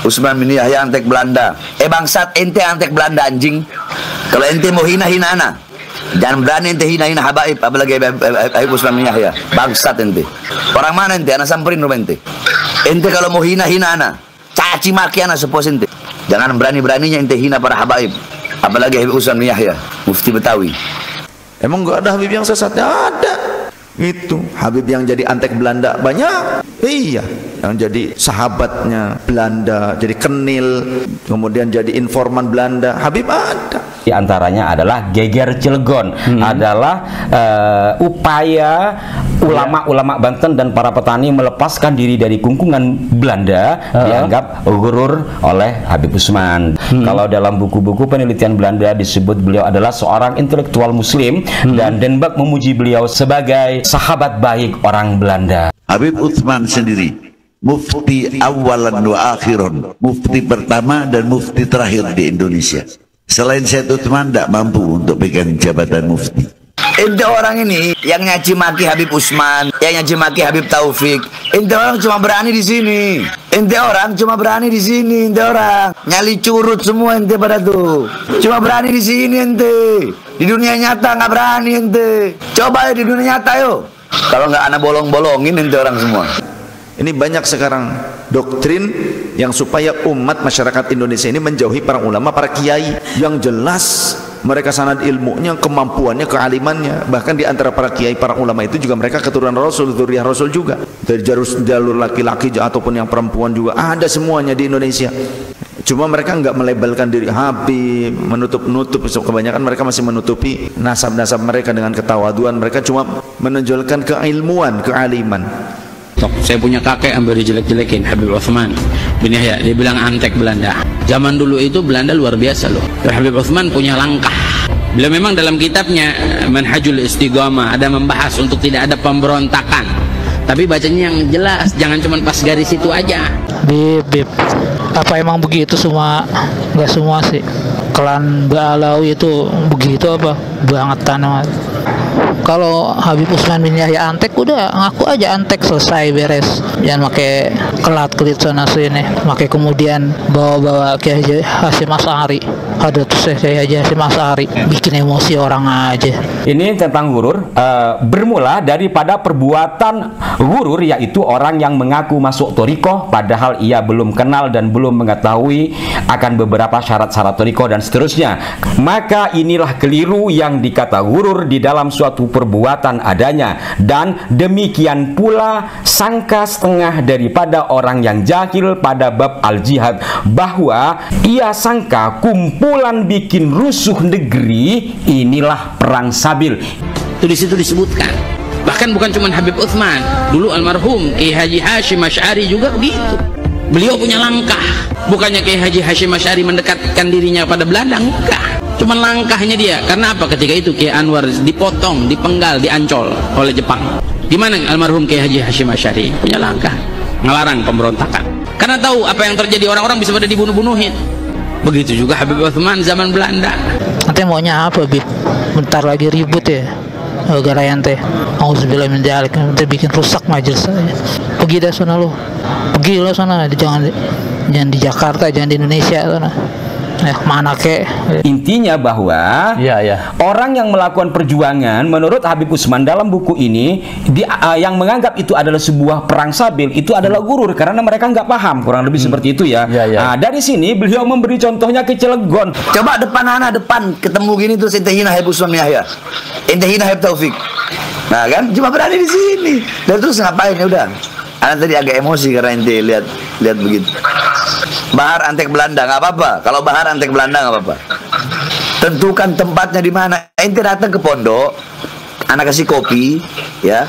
Utsman bin Yahya antek Belanda. Bangsat, ente antek Belanda anjing. Kalau ente mau hina-hina ana, jangan berani ente hina-hina Habaib, apalagi Habib Utsman bin Yahya. Bangsat ente. Orang mana ente? Ana samperin rumah ente. Ente kalau mau hina-hina ana, caci maki ana sepos ente. Jangan berani-beraninya ente hina para Habaib, apalagi Habib Utsman bin Yahya, mufti Betawi. Emang nggak ada Habib yang sesat? Ada. Itu Habib yang jadi antek Belanda banyak. Iya, yang jadi sahabatnya Belanda, jadi kenil, kemudian jadi informan Belanda. Habib ada. Di antaranya adalah Geger Cilegon, adalah upaya ulama-ulama Banten dan para petani melepaskan diri dari kungkungan Belanda, dianggap gurur oleh Habib Utsman. Kalau dalam buku-buku penelitian Belanda disebut beliau adalah seorang intelektual muslim, dan Den Bak memuji beliau sebagai sahabat baik orang Belanda. Habib Utsman sendiri mufti awalan wa akhiran, mufti pertama dan mufti terakhir di Indonesia. Selain Syed Utsman tidak mampu untuk pegang jabatan mufti. Ente orang ini yang nyaci maki Habib Utsman, yang nyaci maki Habib Taufik. Ente orang cuma berani di sini. Ente orang cuma berani di sini. Ente orang nyali curut semua ente pada tuh. Cuma berani di sini ente. Di dunia nyata nggak berani ente. Coba ya di dunia nyata yuk. Kalau nggak anak bolong-bolongin ente orang semua. Ini banyak sekarang doktrin yang supaya umat masyarakat Indonesia ini menjauhi para ulama, para kiai yang jelas mereka sanad ilmunya, kemampuannya, kealimannya. Bahkan di antara para kiai, para ulama itu juga mereka keturunan Rasul, zuriyah Rasul juga. Dari jalur laki-laki ataupun yang perempuan juga ada semuanya di Indonesia. Cuma mereka nggak melabelkan diri Habib, menutup-nutup. Kebanyakan mereka masih menutupi nasab-nasab mereka dengan ketawaduan. Mereka cuma menonjolkan keilmuan, kealiman. Saya punya kakek hampir dijelek-jelekin, Habib Utsman bin Yahya, dia bilang antek Belanda. Zaman dulu itu Belanda luar biasa loh. Habib Utsman punya langkah. Beliau memang dalam kitabnya Manhajul Istiqamah ada membahas untuk tidak ada pemberontakan, tapi bacanya yang jelas, jangan cuma pas garis itu aja. Bib, apa emang begitu semua? Nggak semua sih. Klan Ba'alawi itu begitu apa? Bangetan amat. Kalau Habib Utsman bin Yahya antek, udah ngaku aja antek, selesai, beres. Jangan pakai kelat-kelit sana sini, pakai kemudian bawa-bawa Kiai Haji Hasyim Asy'ari. Ada tuh Kiai Haji Hasyim Asy'ari, bikin emosi orang aja. Ini tentang gurur, bermula daripada perbuatan gurur, yaitu orang yang mengaku masuk thariqah padahal ia belum kenal dan belum mengetahui akan beberapa syarat-syarat thariqah dan seterusnya. Maka inilah keliru yang dikata gurur di dalam suatu perbuatan adanya, dan demikian pula sangka setengah daripada orang yang jahil pada bab al-jihad, bahwa ia sangka kumpulan bikin rusuh negeri inilah perang sabil. Itu di situ disebutkan. Bahkan bukan cuma Habib Utsman, dulu almarhum Kiai Haji Hasyim Asy'ari juga begitu. Beliau punya langkah. Bukannya Kiai Haji Hasyim Asy'ari mendekatkan dirinya pada Belanda, enggak. Cuman langkahnya dia. Karena apa? Ketika itu Kiai Anwar dipotong, dipenggal, diancol oleh Jepang. Di mana almarhum Kiai Haji Hasyim Asy'ari? Punya langkah, ngelarang pemberontakan. Karena tahu apa yang terjadi, orang-orang bisa pada dibunuh-bunuhin. Begitu juga Habib Utsman zaman Belanda. Nanti maunya apa, Bib? Bentar lagi ribut ya. Gara ente. Auzubillah min dzalik, nanti bikin rusak majelis saya. Pergi dah sana lu. Pergi lo sana, jangan di Jakarta, jangan di Indonesia sana. Mana kek? Intinya bahwa orang yang melakukan perjuangan menurut Habib Utsman dalam buku ini yang menganggap itu adalah sebuah perang sabil, itu adalah gurur karena mereka nggak paham, kurang lebih seperti itu ya. Nah, dari sini beliau memberi contohnya ke Cilegon. Coba depan anak depan ketemu gini terus ente hina Habib Utsman bin Yahya, ente hina Habib Taufik. Nah kan cuma berani di sini. Dan terus ngapain ya udah? Anak tadi agak emosi karena ente lihat begitu. Bahar antek Belanda nggak apa-apa. Kalau bahar antek Belanda nggak apa-apa. Tentukan tempatnya di mana. Ente datang ke pondok, anak kasih kopi, ya.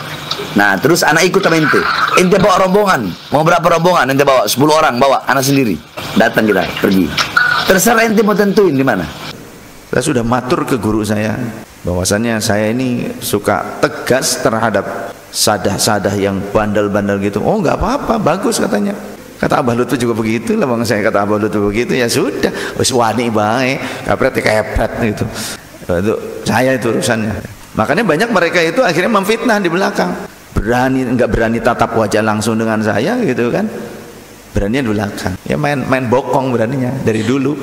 Nah terus anak ikut sama ente. Ente bawa rombongan. Mau berapa rombongan? Ente bawa 10 orang, bawa anak sendiri. Datang kita pergi. Terserah ente mau tentuin di mana. Saya sudah matur ke guru saya bahwasannya saya ini suka tegas terhadap sadah-sadah yang bandel-bandel gitu. Oh nggak apa-apa, bagus katanya. Kata Abah Lutfi juga begitu lah, bang saya kata Abah Lutfi begitu, ya sudah, wis wani baik, kapret kepret gitu. Itu saya itu urusannya. Makanya banyak mereka itu akhirnya memfitnah di belakang. Nggak berani tatap wajah langsung dengan saya gitu kan. beraninya di belakang. Ya main bokong beraninya dari dulu.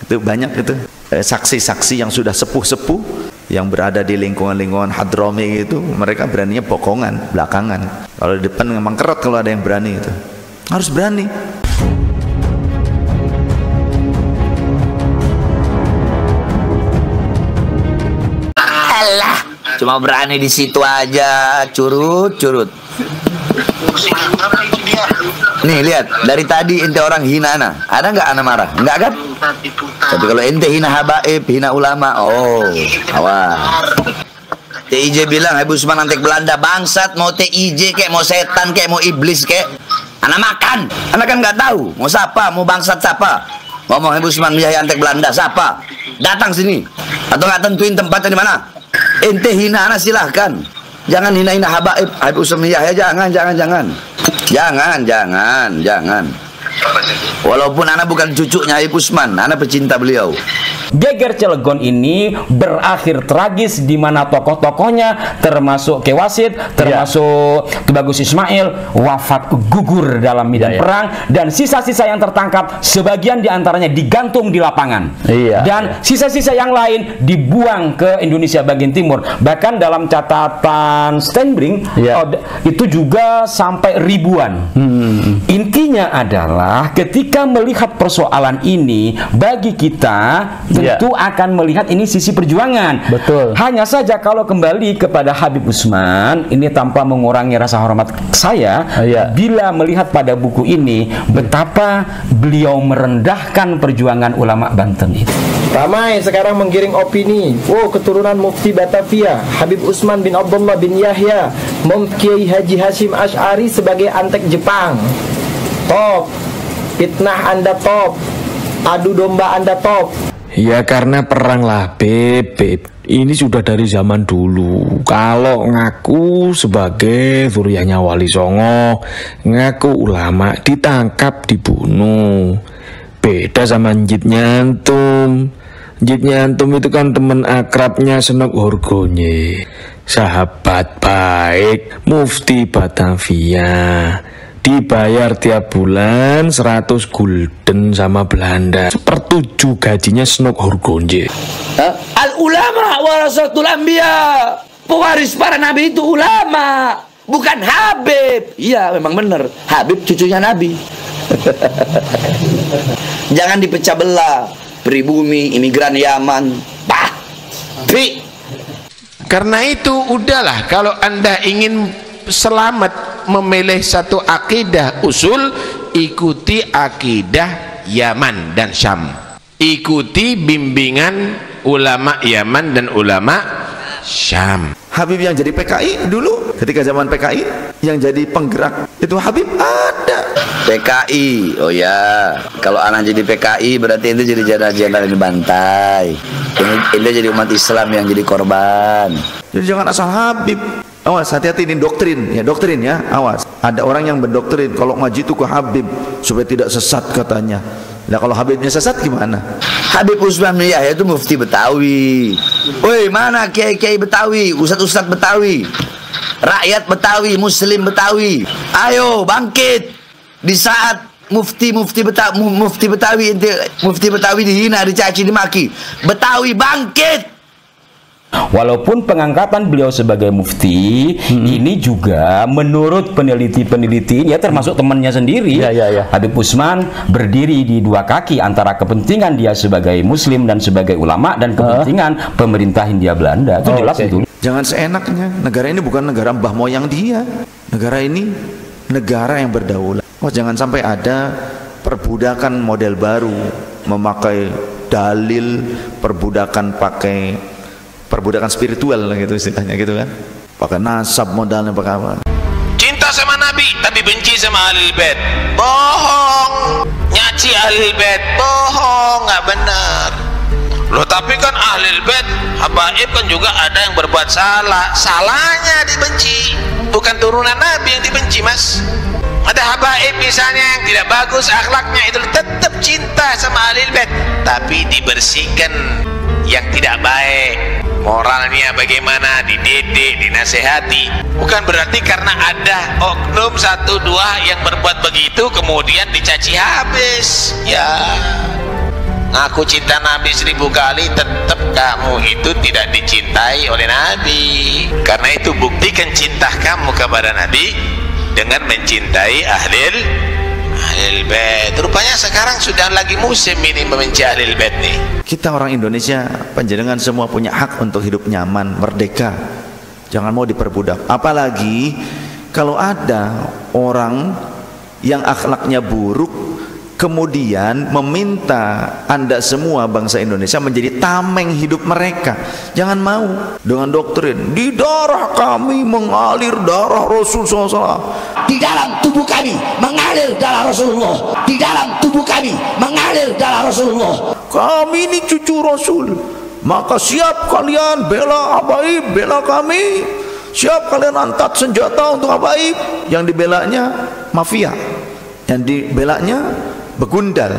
Itu banyak itu saksi-saksi yang sudah sepuh-sepuh yang berada di lingkungan-lingkungan Hadrami gitu, mereka beraninya bokongan belakangan. Kalau di depan memang kerot kalau ada yang berani itu. Harus berani. Alah, cuma berani di situ aja, curut. Nih lihat, dari tadi ente orang hina ana, ada nggak ana marah? Nggak kan? Tapi kalau ente hina habaib, hina ulama, oh, awas. TIJ bilang Habib Usman antek Belanda, bangsat, mau TIJ kayak mau setan kayak mau iblis kayak, ana makan, ana kan nggak tahu mau siapa, mau bangsat siapa, ngomong Habib Usman Yahya antek Belanda siapa, datang sini, atau nggak tentuin tempatnya di mana? Ente hina ana silahkan. Jangan hina-hina habaib Habib Usman Yahya, jangan. Walaupun anak bukan cucunya Habib Usman, anak pecinta beliau. Geger Cilegon ini berakhir tragis di mana tokoh-tokohnya termasuk Ki Wasid, termasuk Ki Bagus Ismail wafat gugur dalam medan perang, dan sisa-sisa yang tertangkap sebagian diantaranya digantung di lapangan, dan sisa-sisa yang lain dibuang ke Indonesia bagian timur. Bahkan dalam catatan Steinbrink itu juga sampai ribuan. Intinya adalah ketika melihat persoalan ini, bagi kita tentu akan melihat ini sisi perjuangan. Betul. Hanya saja kalau kembali kepada Habib Usman, ini tanpa mengurangi rasa hormat saya, bila melihat pada buku ini betapa beliau merendahkan perjuangan ulama Banten itu. Ramai sekarang menggiring opini, keturunan Mufti Batavia Habib Usman bin Abdullah bin Yahya, Kiai Haji Hashim Asy'ari sebagai antek Jepang. Top, fitnah Anda top, adu domba Anda top. Ya karena perang lah Beb. Ini sudah dari zaman dulu. Kalau ngaku sebagai zuriyahnya Wali Songo, ngaku ulama, ditangkap, dibunuh. Beda sama Njit Nyantum. Njit Nyantum itu kan teman akrabnya Senok Horgonye, sahabat baik Mufti Batavia. Dibayar tiap bulan 100 gulden sama Belanda, 1/7 gajinya Senok Horgonje. Al ulama warasatul anbiya, pewaris para nabi itu ulama, bukan Habib. Iya memang benar, Habib cucunya Nabi. Jangan dipecah belah, pribumi, imigran Yaman, Karena itu udahlah, kalau Anda ingin selamat memilih satu akidah usul, ikuti akidah Yaman dan Syam, ikuti bimbingan ulama Yaman dan ulama Syam. Habib yang jadi PKI dulu, ketika zaman PKI yang jadi penggerak itu Habib ada. PKI, oh ya, kalau anak jadi PKI berarti itu jadi jenderal di bantai. Ini jadi umat Islam yang jadi korban. Jadi jangan asal Habib. Awas, hati-hati, ini doktrin ya, awas. Ada orang yang berdoktrin kalau ngaji itu ke Habib supaya tidak sesat katanya. Nah kalau Habibnya sesat gimana? Habib Usman bin Yahya itu mufti Betawi. Woi, mana kiai-kiai Betawi, ustadz-ustadz Betawi, rakyat Betawi, muslim Betawi, ayo bangkit. Di saat mufti Betawi dihina, dicaci, dimaki, Betawi bangkit. Walaupun pengangkatan beliau sebagai mufti ini juga menurut peneliti-peneliti ya, termasuk temannya sendiri, Habib Usman berdiri di dua kaki antara kepentingan dia sebagai muslim dan sebagai ulama dan kepentingan pemerintah Hindia Belanda. Itu jelas itu. Jangan seenaknya. Negara ini bukan negara mbah moyang dia. Negara ini negara yang berdaulat. Jangan sampai ada perbudakan model baru, memakai dalil perbudakan, pakai perbudakan spiritual gitu istilahnya gitu kan, pakai nasab modalnya, pakai apa, cinta sama Nabi tapi benci sama Ahlul Bait, bohong. Nyaci Ahlul Bait, bohong, nggak benar loh. Tapi kan Ahlul Bait habaib kan juga ada yang berbuat salah, salahnya dibenci, bukan turunan Nabi yang dibenci mas. Ada habaib misalnya yang tidak bagus akhlaknya, itu tetap cinta sama Ahlul Bait tapi dibersihkan yang tidak baik. moralnya bagaimana, dididik, dinasehati. Bukan berarti karena ada oknum 1-2 yang berbuat begitu kemudian dicaci habis. Ya, ngaku cinta Nabi 1000 kali, tetap kamu itu tidak dicintai oleh Nabi. Karena itu buktikan cinta kamu kepada Nabi dengan mencintai ahlil bait. Rupanya sekarang sudah lagi musim ini membenci ahlil bait nih. Kita orang Indonesia, panjenengan semua punya hak untuk hidup nyaman, merdeka. Jangan mau diperbudak. Apalagi kalau ada orang yang akhlaknya buruk kemudian meminta Anda semua bangsa Indonesia menjadi tameng hidup mereka. Jangan mau dengan doktrin di darah kami mengalir darah Rasul SAW. Di dalam tubuh kami mengalir darah Rasulullah. Di dalam tubuh kami mengalir darah Rasulullah. Kami ini cucu Rasul, maka siap kalian bela Habaib, bela kami. Siap kalian angkat senjata untuk Habaib. Yang dibelanya mafia, yang dibelanya begundal.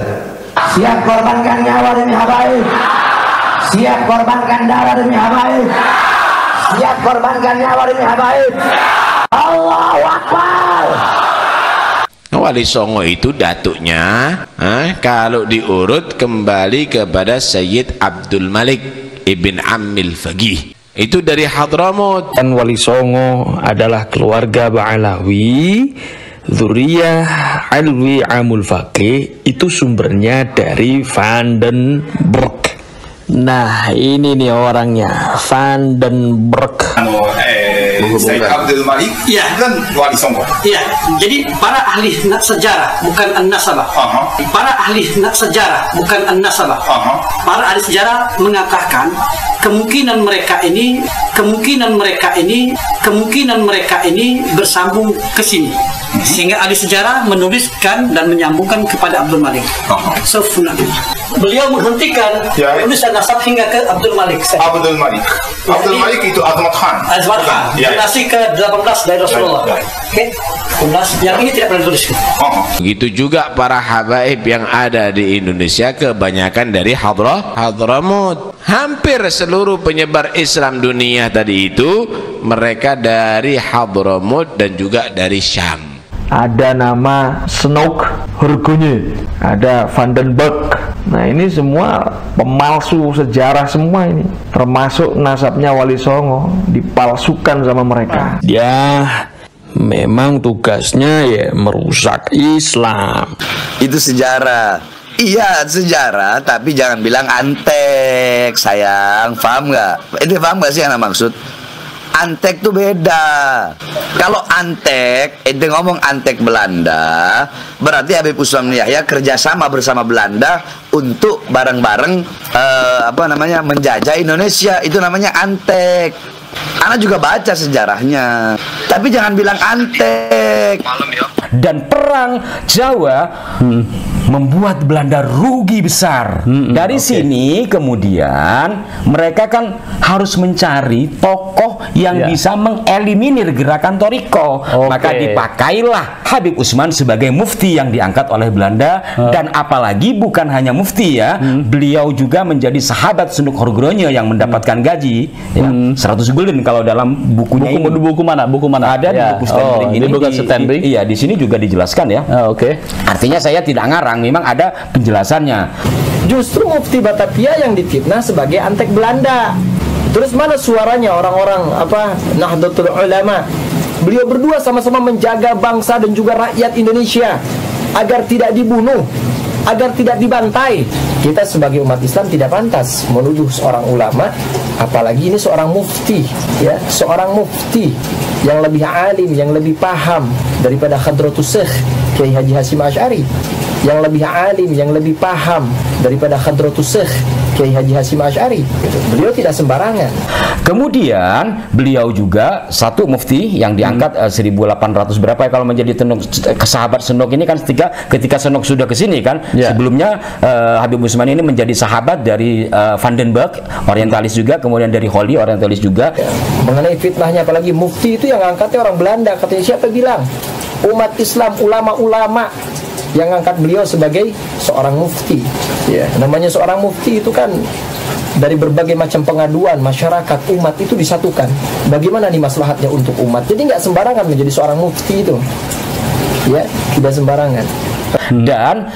Siap korbankan nyawa demi Habaib. Siap korbankan darah demi Habaib. Siap korbankan nyawa demi Habaib. Allahu Akbar. Wali Songo itu datuknya kalau diurut kembali kepada Sayyid Abdul Malik Ibn Ammil Faqih, itu dari Hadramut. Dan Wali Songo adalah keluarga Ba'alawi, Zuriyah Alwi Amul Faqih. Itu sumbernya dari Vandenberg. Nah, ini nih orangnya, Vandenberg. Sayyid Abdul Malik kan Wali Songo. Iya, jadi para ahli sejarah bukan an-nasabah. Para ahli sejarah bukan an-nasabah. Para ahli sejarah mengatakan kemungkinan mereka ini bersambung ke sini. Sehingga ahli sejarah menuliskan dan menyambungkan kepada Abdul Malik. Beliau menghentikan tulisan nasab hingga ke Abdul Malik. Abdul Malik. Abdul Malik itu Azmat Khan. Azmat Khan. Generasi ke-18 dari Rasulullah. Oke. Yang ini tidak pernah dituliskan. Begitu juga para habaib yang ada di Indonesia kebanyakan dari Hadramut. Hampir seluruh penyebar Islam dunia tadi itu mereka dari Hadramut dan juga dari Syam. Ada nama Snook Hurgunye, ada Vandenberg. Nah, ini semua pemalsu sejarah semua ini, termasuk nasabnya Wali Songo dipalsukan sama mereka. Ya, memang tugasnya ya merusak Islam. Itu sejarah. Iya sejarah, tapi jangan bilang antek, sayang. Paham nggak? Itu paham nggak sih yang maksud? Antek tuh beda. Kalau antek, ente ngomong antek Belanda, berarti Habib Usman bin Yahya kerjasama bersama Belanda untuk bareng-bareng menjajah Indonesia. Itu namanya antek. Ana juga baca sejarahnya, tapi jangan bilang antek. Dan perang Jawa membuat Belanda rugi besar. Dari sini kemudian mereka kan harus mencari tokoh yang bisa mengeliminir gerakan Toriko. Maka dipakailah Habib Usman sebagai mufti yang diangkat oleh Belanda. Dan apalagi bukan hanya mufti ya, beliau juga menjadi sahabat Senduk Horgronye yang mendapatkan gaji 100 gulden kalau dalam bukunya ini. Buku mana? Ada di buku Stenbring ini. Bukan Stenbring. Iya, di sini juga dijelaskan ya. Artinya saya tidak ngarang, memang ada penjelasannya. Justru Mufti Batavia yang difitnah sebagai antek Belanda. Terus mana suaranya orang-orang Nahdlatul Ulama? Beliau berdua sama-sama menjaga bangsa dan juga rakyat Indonesia agar tidak dibunuh, agar tidak dibantai. Kita sebagai umat Islam tidak pantas menuduh seorang ulama, apalagi ini seorang mufti, ya, seorang mufti yang lebih alim, yang lebih paham daripada Hadratus Syekh Kiai Haji Hasyim Asy'ari, yang lebih alim, yang lebih paham daripada Hadratus Syekh Kiai Haji Hasyim Asy'ari. Beliau tidak sembarangan. Kemudian beliau juga satu mufti yang diangkat 1800 berapa ya kalau menjadi sahabat Sendok ini kan ketika Sendok sudah ke sini kan. Sebelumnya Habib Usman ini menjadi sahabat dari Vandenberg, orientalis juga, kemudian dari Holly, orientalis juga. Mengenai fitnahnya, apalagi mufti itu yang angkatnya orang Belanda. Katanya siapa bilang? Umat Islam, ulama-ulama yang ngangkat beliau sebagai seorang mufti. Ya, namanya seorang mufti itu kan dari berbagai macam pengaduan masyarakat umat itu disatukan. Bagaimana nih maslahatnya untuk umat? Jadi nggak sembarangan menjadi seorang mufti itu. Ya, tidak sembarangan. Dan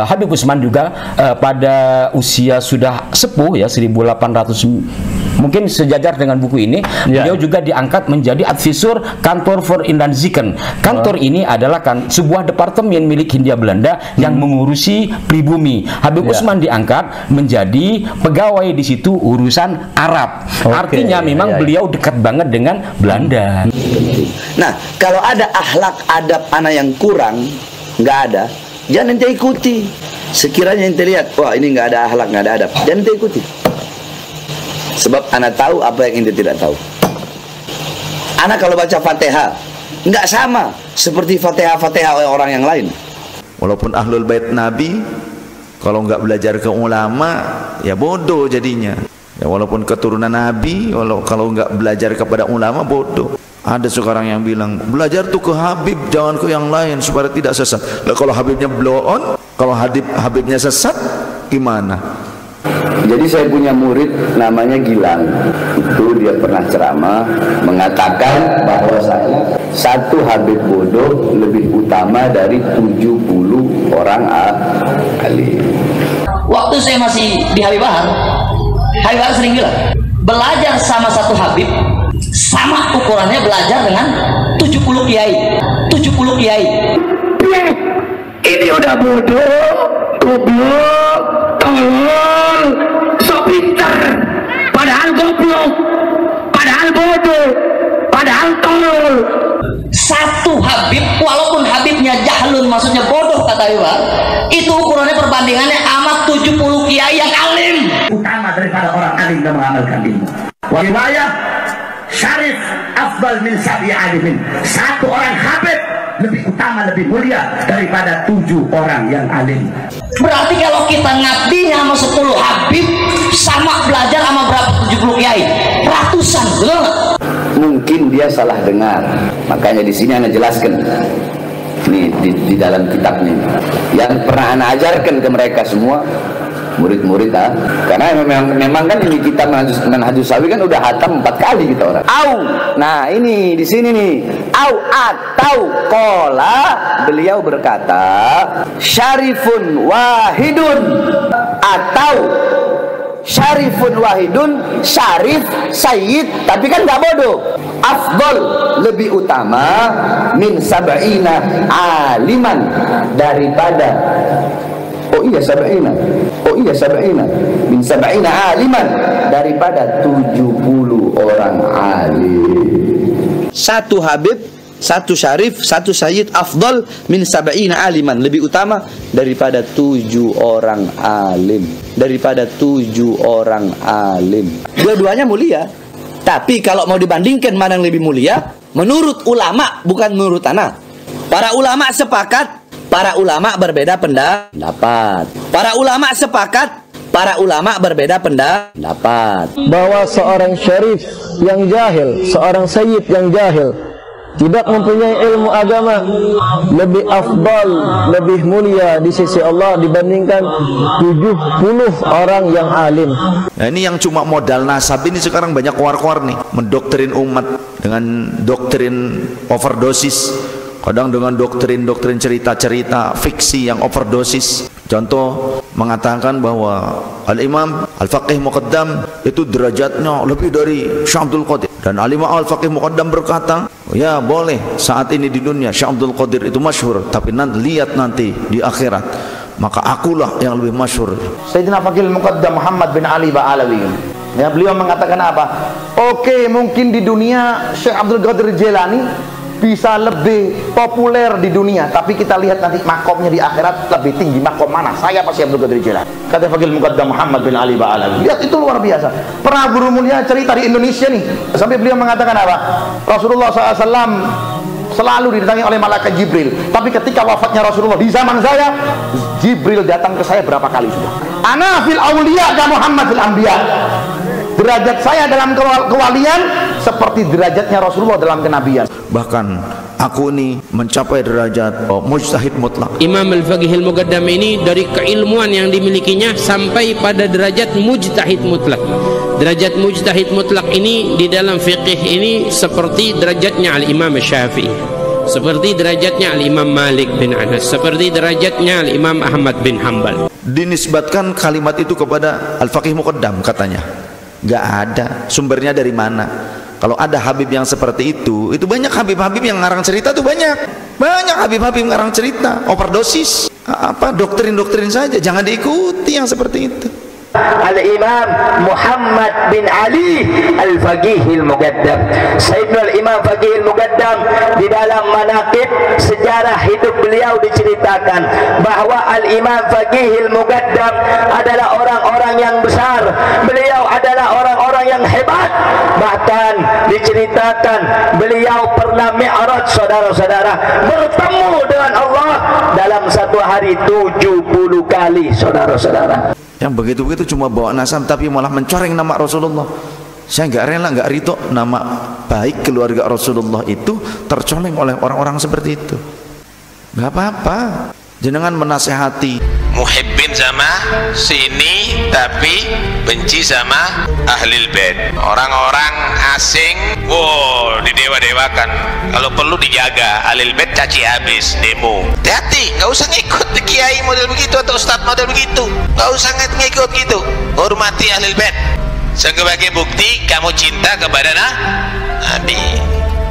Habib Utsman juga pada usia sudah sepuh ya 1800 mungkin sejajar dengan buku ini, beliau juga diangkat menjadi advisor kantor for Inland Ziken. Kantor ini adalah sebuah departemen milik Hindia Belanda yang mengurusi pribumi. Habib Utsman diangkat menjadi pegawai di situ urusan Arab. Artinya memang beliau dekat banget dengan Belanda. Nah, kalau ada akhlak adab anak yang kurang, nggak ada, jangan ente ikuti. Sekiranya ente lihat, wah ini nggak ada akhlak, nggak ada adab, jangan ente ikuti. Sebab anak tahu apa yang ente tidak tahu. Anak kalau baca Fatihah nggak sama seperti Fatihah orang yang lain. Walaupun ahlul bait Nabi, kalau nggak belajar ke ulama, ya bodoh jadinya. Ya walaupun keturunan Nabi, kalau nggak belajar kepada ulama, bodoh. Ada sekarang yang bilang belajar tuh ke Habib, jangan ke yang lain supaya tidak sesat. Nah, kalau Habibnya blow on, kalau Habibnya sesat, gimana? Jadi saya punya murid namanya Gilang. Itu dia pernah ceramah mengatakan bahwasanya satu Habib bodoh lebih utama dari 70 orang alim. Waktu saya masih di Habib Bahar sering bilang, belajar sama satu Habib sama ukurannya belajar dengan 70 kiai. 70 kiai. Ini udah bodoh, goblok, tolol, sok pintar, padahal goblok, padahal bodoh, padahal tolol. Satu Habib, walaupun Habibnya jahlun, maksudnya bodoh kata Iwan, itu ukurannya perbandingannya amat 70 kiai yang alim. Utama daripada orang alim dan mengamalkan ilmu. Riwayat Syarif afdal min sabi alimin. Satu orang Habib lebih utama, lebih mulia daripada 7 orang yang alim. Berarti kalau kita ngabdinya sama 10 Habib, sama belajar sama berapa 70 kiai? Ratusan, betul nggak? Mungkin dia salah dengar. Makanya di sini Anda jelaskan. Nih di dalam kitabnya. Yang pernah Anda ajarkan ke mereka semua, murid-murid karena memang kan ini kitab Manhajus Sawi kan udah hatam 4 kali kita orang. Nah ini di sini nih. Atau kola, beliau berkata syarifun wahidun, atau syarifun wahidun, syarif sayyid, tapi kan nggak bodoh. Afdol, lebih utama, min sab'ina aliman, daripada sab'ina min sab'ina aliman, daripada 70 orang alim. Satu Habib, satu Syarif, satu Sayyid, afdal min sab'ina aliman, lebih utama daripada 7 orang alim. Daripada 7 orang alim. Dua-duanya mulia. Tapi kalau mau dibandingkan mana yang lebih mulia, menurut ulama, bukan menurut anak. Para ulama sepakat, para ulama berbeda pendapat. Para ulama sepakat, para ulama berbeda pendapat. Bahwa seorang syarif yang jahil, seorang sayyid yang jahil, tidak mempunyai ilmu agama, lebih afdal, lebih mulia di sisi Allah dibandingkan 70 orang yang alim. Nah, ini yang cuma modal nasab ini sekarang banyak war-war nih, mendoktrin umat dengan doktrin overdosis, kadang dengan doktrin cerita-cerita fiksi yang overdosis. Contoh mengatakan bahwa Al-Imam Al-Faqih Muqaddam itu derajatnya lebih dari Syekh Abdul Qadir, dan Al-Imam Al-Faqih Muqaddam berkata, ya boleh saat ini di dunia Syekh Abdul Qadir itu masyhur, tapi lihat nanti di akhirat maka akulah yang lebih masyhur. Sayyidina Faqih Muqaddam Muhammad bin Ali Ba'alawi, ya, beliau mengatakan apa? Oke, mungkin di dunia Syekh Abdul Qadir Jilani bisa lebih populer di dunia, tapi kita lihat nanti makomnya di akhirat lebih tinggi. Makom mana? Saya pasti Abdul Qadir Jilani. Kata Faqih Muqaddam Muhammad bin Ali Ba'alawi. Lihat, itu luar biasa. Pernah guru mulia cerita di Indonesia nih, sampai beliau mengatakan apa? Rasulullah SAW selalu didatangi oleh malaikat Jibril, tapi ketika wafatnya Rasulullah di zaman saya, Jibril datang ke saya berapa kali sudah. Ana fil awliya ka Muhammad fil anbiya. Derajat saya dalam kewalian seperti derajatnya Rasulullah dalam kenabian. Bahkan aku ini mencapai derajat mujtahid mutlak. Imam Al-Faqih Al-Muqaddam ini dari keilmuan yang dimilikinya sampai pada derajat mujtahid mutlak. Derajat mujtahid mutlak ini di dalam fiqih ini seperti derajatnya Al-Imam Syafi'i, seperti derajatnya Al-Imam Malik bin Anas, seperti derajatnya Al-Imam Ahmad bin Hanbal. Dinisbatkan kalimat itu kepada Al-Faqih Muqaddam katanya. Gak ada. Sumbernya dari mana? Kalau ada Habib yang seperti itu banyak Habib-Habib yang ngarang cerita tuh banyak Habib-Habib ngarang cerita, overdosis, doktrin-doktrin saja, jangan diikuti yang seperti itu. Al-Imam Muhammad bin Ali Al-Faqih Al-Muqaddam, Sayyidina Al-Imam Faqih Al-Muqaddam, di dalam manaqib sejarah hidup beliau diceritakan bahwa Al-Imam Faqih Al-Muqaddam adalah orang-orang yang besar, beliau adalah orang-orang yang hebat. Bahkan diceritakan beliau pernah mi'raj, saudara-saudara, bertemu dengan Allah dalam satu hari 70 kali, saudara-saudara. Yang begitu-begitu cuma bawa nasab tapi malah mencoreng nama Rasulullah. Saya nggak rela, nggak ridho nama baik keluarga Rasulullah itu tercoleng oleh orang-orang seperti itu. Nggak apa-apa, jenengan menasehati. Muhibbin sama sini tapi benci sama ahlil bait. Orang-orang asing, wow, didewa-dewakan. Kalau perlu dijaga, ahlil bait caci habis, demo. Hati-hati, nggak usah ngikut kiai model begitu atau ustadz model begitu. Nggak usah ngikut gitu. Hormati ahlil bait. Sebagai bukti kamu cinta kepada Nabi.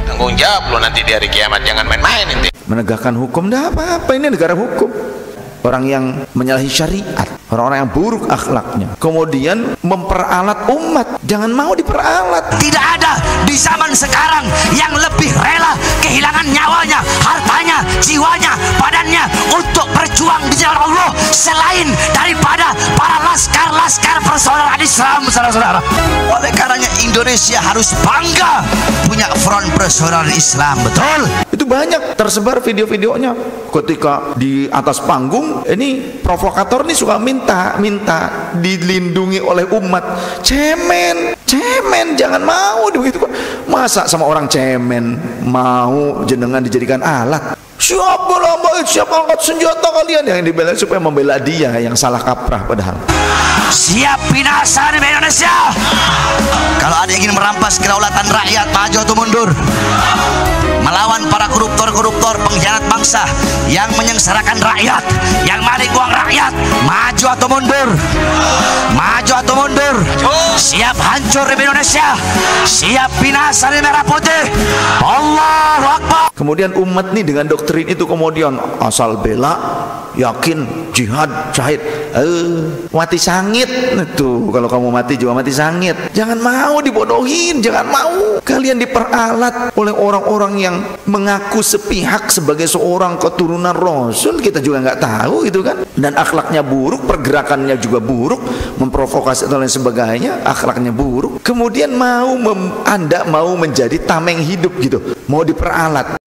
Tanggung jawab lo nanti di hari kiamat, jangan main-main nanti. Menegakkan hukum dah apa-apa, ini negara hukum. Orang yang menyalahi syariat, orang-orang yang buruk akhlaknya, kemudian memperalat umat, jangan mau diperalat. Tidak ada di zaman sekarang yang lebih rela kehilangan nyawanya, hartanya, jiwanya, badannya untuk berjuang di jalan Allah selain daripada para laskar-laskar persaudaraan Islam, saudara-saudara. Oleh karenanya Indonesia harus bangga punya front persaudaraan Islam, betul? Itu banyak tersebar video-videonya ketika di atas panggung. Ini provokator nih suka minta dilindungi oleh umat. Cemen, jangan mau begitu. Masa sama orang cemen mau jenengan dijadikan alat? Siapa angkat senjata kalian yang dibela supaya membela dia yang salah kaprah padahal. Siap binasa di Indonesia. Kalau ada yang ingin merampas kedaulatan rakyat, maju atau mundur. Melawan para koruptor-koruptor pengkhianat bangsa yang menyengsarakan rakyat, yang maling uang rakyat, maju atau mundur. Maju atau mundur. Siap hancur di Indonesia, siap binasa di merah putih. Allahu Akbar. Kemudian umat nih dengan doktrin itu kemudian asal bela, yakin, jihad, syahid, mati sangit. Tuh, kalau kamu mati juga mati sangit. Jangan mau dibodohin, jangan mau kalian diperalat oleh orang-orang yang mengaku sepihak sebagai seorang keturunan Rasul. Kita juga nggak tahu gitu kan. Dan akhlaknya buruk, pergerakannya juga buruk, memprovokasi dan lain sebagainya, akhlaknya buruk. Kemudian Anda mau menjadi tameng hidup gitu, mau diperalat.